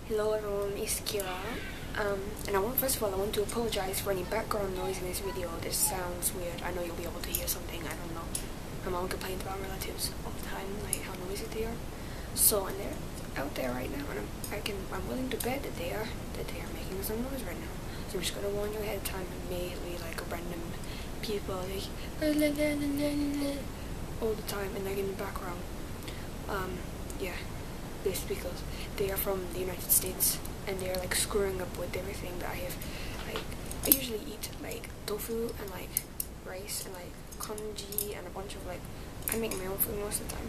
Hello everyone, it's Kira. And first of all, I want to apologize for any background noise in this video. This sounds weird. I know you'll be able to hear something, I don't know. My mom complains about relatives all the time, like how noisy they are. So, and they're out there right now, and I'm willing to bet that they are making some noise right now. So I'm just gonna warn you ahead of time. It may be like random people like all the time, and like in the background. Yeah. This because they are from the United States and they're like screwing up with everything that I have. Like, I usually eat like tofu and like rice and like congee and a bunch of like, I make my own food most of the time.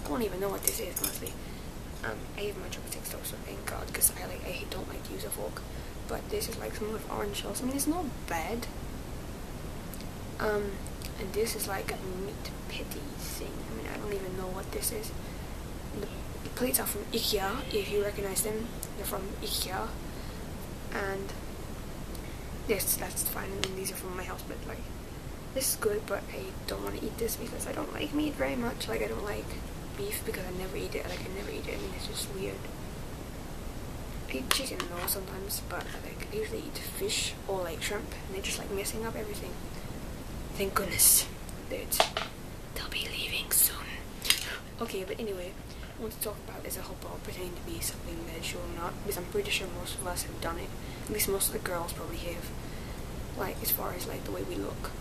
I don't even know what this is, honestly. I have my chopsticks though, so thank God, because I don't like to use a fork. But this is like some with orange shells. I mean, it's not bad. And this is like a meat patty thing. I mean, I don't even know what this is. The plates are from IKEA, if you recognize them. They're from IKEA. And yes, that's fine. And these are from my house, but like, this is good, but I don't want to eat this because I don't like meat very much. Like, I don't like beef because I never eat it. Like, I never eat it. I mean, it's just weird. I eat chicken though sometimes, but I usually eat fish or like shrimp, and they're just like messing up everything. Thank goodness they'll be leaving soon. Okay, but anyway, I want to talk about is a hopper pretending to be something that you're not, because I'm pretty sure most of us have done it. At least most of the girls probably have. Like, as far as like the way we look.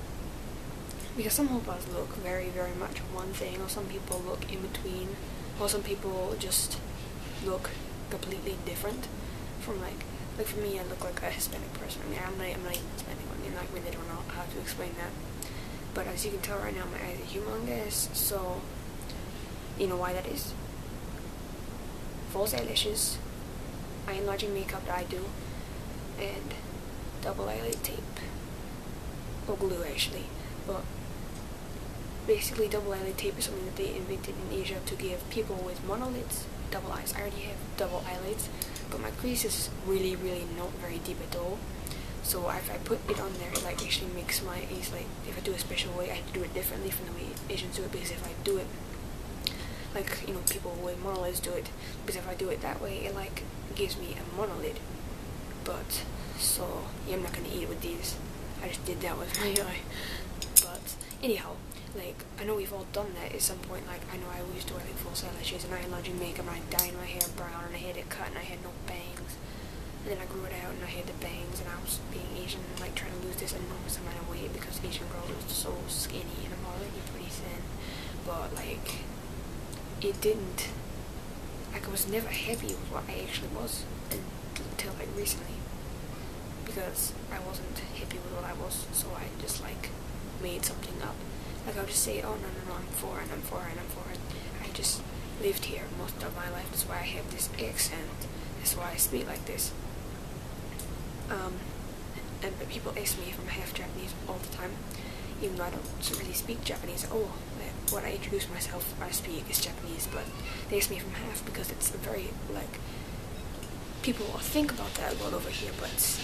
Because some of us look very, very much one thing, or some people look in between, or some people just look completely different from like for me, I look like a Hispanic person. I mean, I'm not even Hispanic. I mean, I really don't know how to explain that. But as you can tell right now, my eyes are humongous, so you know why that is. False eyelashes, eye enlarging makeup that I do, and double eyelid tape, or glue actually. But basically, double eyelid tape is something that they invented in Asia to give people with monolids double eyes. I already have double eyelids, but my crease is really, really not very deep at all. So if I put it on there, it like actually makes my eyes, like, if I do a special way, I have to do it differently from the way Asians do it, because if I do it like, you know, people with monolids do it, because if I do it that way, it like gives me a monolid. But so yeah, I'm not gonna eat it with these. I just did that with my eye. But anyhow, like, I know we've all done that at some point. Like, I know I used to wear like false eyelashes and eye enlarging makeup, and I dyed my hair brown, and I had it cut, and I had no bangs. And then I grew it out, and I had the bangs, and I was being Asian, and like trying to lose this enormous amount of weight because Asian girls are so skinny, and I'm already pretty thin. But like, it didn't, like, I was never happy with what I actually was until like recently, because I wasn't happy with what I was, so I just like made something up. Like, I would just say, oh no, I'm foreign. I just lived here most of my life, that's why I have this accent, that's why I speak like this. But people ask me if I'm half Japanese all the time, even though I don't really speak Japanese. Oh, when I introduce myself, I speak is Japanese, but they ask me if I'm half because it's a very, like, people think about that a lot over here, but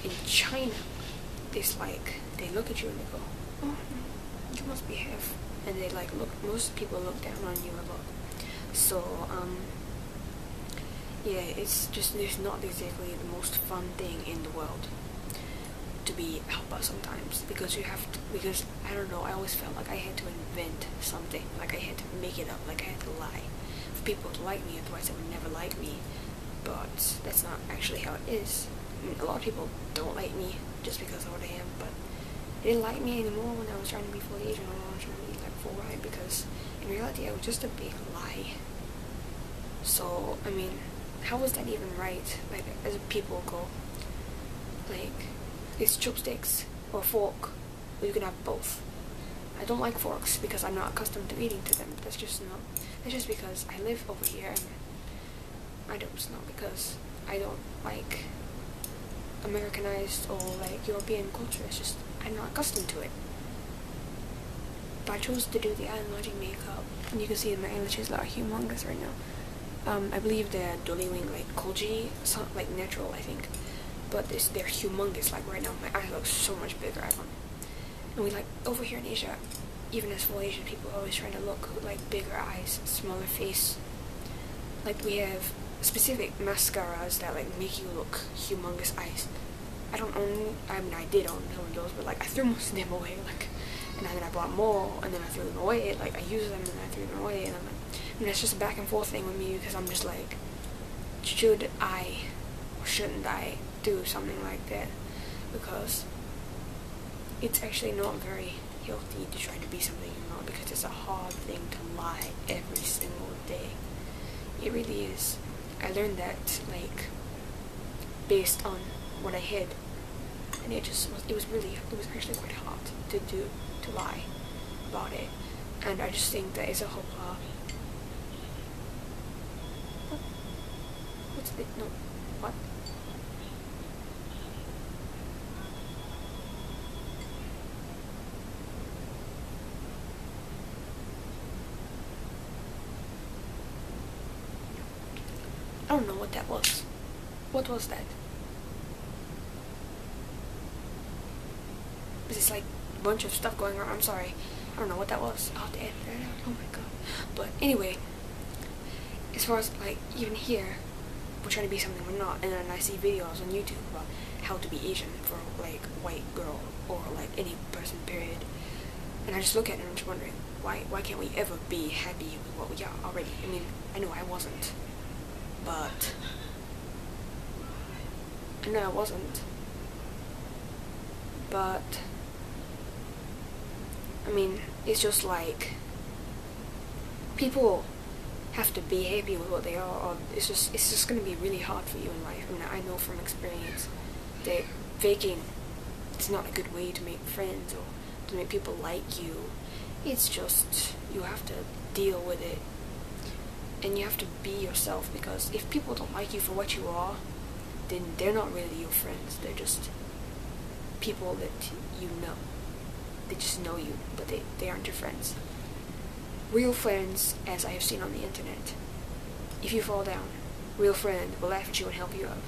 in China, it's like, they look at you and they go, oh, you must be half, and they like look, most people look down on you a lot. So, yeah, it's not exactly the most fun thing in the world to be helper sometimes, because because I don't know, I always felt like I had to invent something, like I had to make it up, like I had to lie for people to like me, otherwise they would never like me. But that's not actually how it is. I mean, a lot of people don't like me just because of what I am, but they didn't like me anymore when I was trying to be fully Asian, or when I was trying to be like full white, because in reality I was just a big lie. So, I mean, how was that even right? Like, as people go, like, it's chopsticks or fork, or you can have both. I don't like forks because I'm not accustomed to eating to them. That's just because I live over here, and it's not because I don't like Americanized or like European culture. It's just I'm not accustomed to it. But I chose to do the eye enlarging makeup, and you can see my eyelashes are humongous right now. I believe they're dolly wing, like koji, like natural, I think. But they're humongous. Like right now, my eyes look so much bigger. I don't. And we like over here in Asia, even as full Asian people, are always trying to look like bigger eyes, smaller face. Like we have specific mascaras that like make you look humongous eyes. I don't own, I mean I did own some of those, but like I threw most of them away, like, and then I bought more, and then I threw them away, like I used them and then I threw them away, and I'm like, I mean it's just a back and forth thing with me, because I'm just like, should I or shouldn't I do something like that, because it's actually not very healthy to try to be something you're not, because it's a hard thing to lie every single day. It really is. I learned that like based on what I hid, and it was actually quite hard to lie about it, and I just think that it's a whole what's the no what I don't know what that was. What was that? It's like a bunch of stuff going on. I'm sorry. I don't know what that was. I'll have to edit that out. Oh my god. But anyway, as far as like even here, we're trying to be something we're not, and then I see videos on YouTube about how to be Asian for like white girl or like any person period, and I just look at it and I'm just wondering why can't we ever be happy with what we are already? I mean, I know I wasn't, but I mean, it's just like people have to be happy with what they are, or it's just gonna be really hard for you in life. I mean, I know from experience that faking it's not a good way to make friends or to make people like you. It's just you have to deal with it, and you have to be yourself, because if people don't like you for what you are, then they're not really your friends. They're just people that you know. They just know you, but they aren't your friends. Real friends, as I have seen on the internet, if you fall down, real friend will laugh at you and help you up.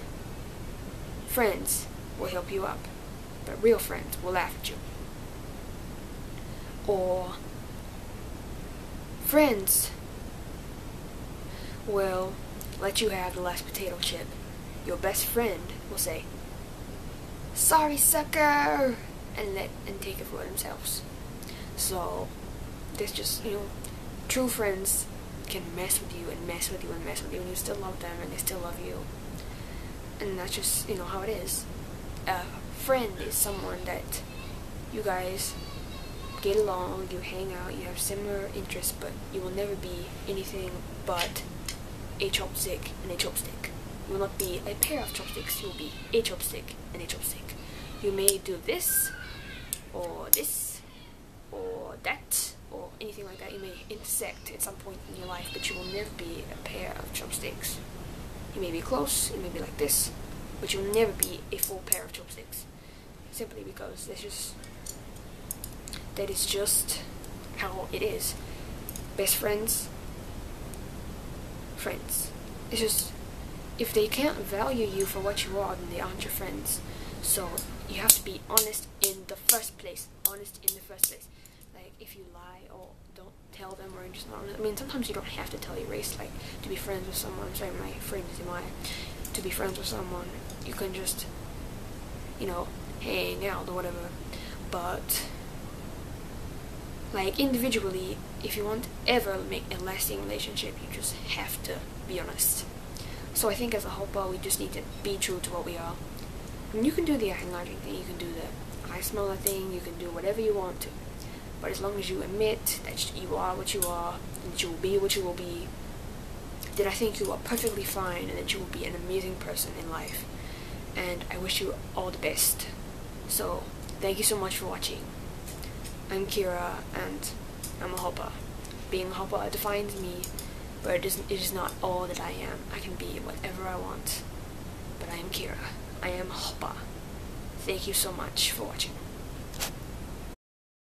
Friends will help you up, but real friends will laugh at you. Or friends will let you have the last potato chip. Your best friend will say, "Sorry, sucker," and take it for themselves. So there's just, you know, true friends can mess with you and mess with you and mess with you, and you still love them and they still love you. And that's just, you know, how it is. A friend is someone that you guys get along, you hang out, you have similar interests, but you will never be anything but a chopstick and a chopstick. You will not be a pair of chopsticks, you will be a chopstick and a chopstick. You may do this, or that, or anything like that. You may intersect at some point in your life, but you will never be a pair of chopsticks. You may be close, you may be like this, but you'll never be a full pair of chopsticks. Simply because that is just how it is. Best friends, friends. It's just, if they can't value you for what you are, then they aren't your friends. So you have to be honest in the first place. Like, if you lie or don't tell them, or you're just not honest. I mean, sometimes you don't have to tell your race, like, to be friends with someone. I'm sorry, my friend is Maya. To be friends with someone, you can just, you know, hang out or whatever. But like, individually, if you want to ever make a lasting relationship, you just have to be honest. So I think as a whole, we just need to be true to what we are. I mean, you can do the enlarging thing, you can do the eye smaller thing, you can do whatever you want to. But as long as you admit that you are what you are, and that you will be what you will be, then I think you are perfectly fine, and that you will be an amazing person in life. And I wish you all the best. So, thank you so much for watching. I'm Kira, and I'm a hopper. Being a hopper defines me, but it is not all that I am. I can be whatever I want. But I am Kira. I am a hopper. Thank you so much for watching.